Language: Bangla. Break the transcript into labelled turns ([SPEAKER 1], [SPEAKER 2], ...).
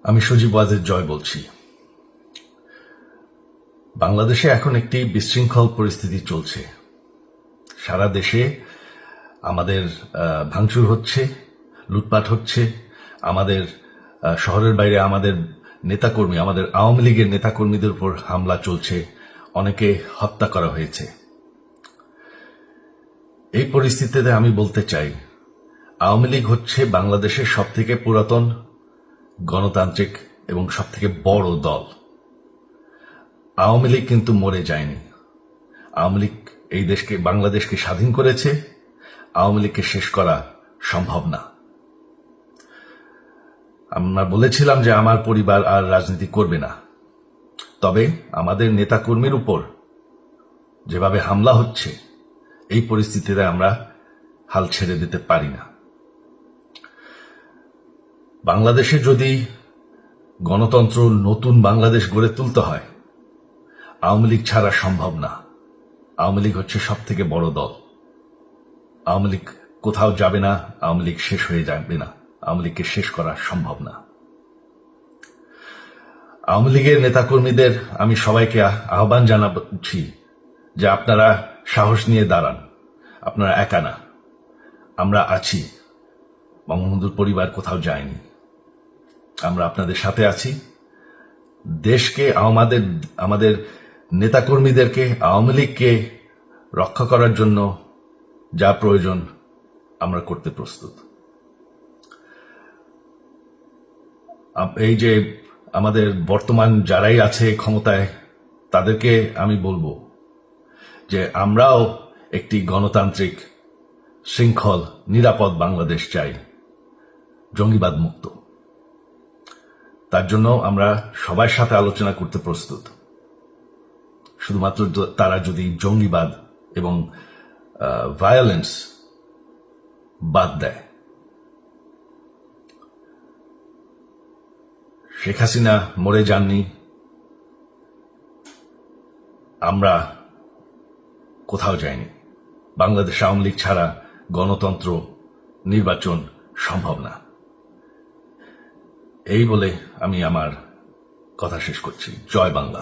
[SPEAKER 1] আমি সজীব ওয়াজেদ জয় বলছি। বাংলাদেশে এখন একটি বিশৃঙ্খল পরিস্থিতি চলছে। সারা দেশে আমাদের ভাঙচুর হচ্ছে, লুটপাট হচ্ছে। আমাদের শহরের বাইরে আমাদের নেতাকর্মী, আমাদের আওয়ামী লীগের নেতাকর্মীদের উপর হামলা চলছে, অনেকে হত্যা করা হয়েছে। এই পরিস্থিতিতে আমি বলতে চাই, আওয়ামী লীগ হচ্ছে বাংলাদেশের সবথেকে পুরাতন গণতান্ত্রিক এবং সবথেকে বড় দল। আওয়ামী লীগ কিন্তু মরে যায়নি। আওয়ামী লীগ এই দেশকে, বাংলাদেশকে স্বাধীন করেছে। আওয়ামী লীগকে শেষ করা সম্ভব না। আমরা বলেছিলাম যে আমার পরিবার আর রাজনীতি করবে না, তবে আমাদের নেতাকর্মীর উপর যেভাবে হামলা হচ্ছে, এই পরিস্থিতিতে আমরা হাল ছেড়ে দিতে পারি না। বাংলাদেশে যদি গণতন্ত্র, নতুন বাংলাদেশ গড়ে তুলতে হয়, আওয়ামী লীগ ছাড়া সম্ভব না। আওয়ামী লীগ হচ্ছে সব থেকে বড় দল। আওয়ামী লীগ কোথাও যাবে না, আওয়ামী লীগ শেষ হয়ে যাবে না। আওয়ামী লীগকে শেষ করা সম্ভব না। আওয়ামী লীগের নেতাকর্মীদের আমি সবাইকে আহ্বান জানাচ্ছি যে আপনারা সাহস নিয়ে দাঁড়ান। আপনারা একা না, আমরা আছি। বঙ্গবন্ধুর পরিবার কোথাও যায়নি, আমরা আপনাদের সাথে আছি। দেশকে, আমাদের নেতাকর্মীদেরকে, আওয়ামী লীগকে রক্ষা করার জন্য যা প্রয়োজন আমরা করতে প্রস্তুত। এই যে আমাদের বর্তমান যারাই আছে ক্ষমতায়, তাদেরকে আমি বলবো যে আমরাও একটি গণতান্ত্রিক, শৃঙ্খল, নিরাপদ বাংলাদেশ চাই, জঙ্গিবাদ মুক্ত। তার জন্য আমরা সবার সাথে আলোচনা করতে প্রস্তুত। শুধুমাত্র তারা যদি জঙ্গিবাদ এবং ভায়োলেন্স বাদ দেয়। শেখ হাসিনা মরে যাননি, আমরা কোথাও যাইনি। বাংলাদেশ আওয়ামী লীগ ছাড়া গণতন্ত্র, নির্বাচন সম্ভব না। এই বলে আমি আমার কথা শেষ করছি। জয় বাংলা।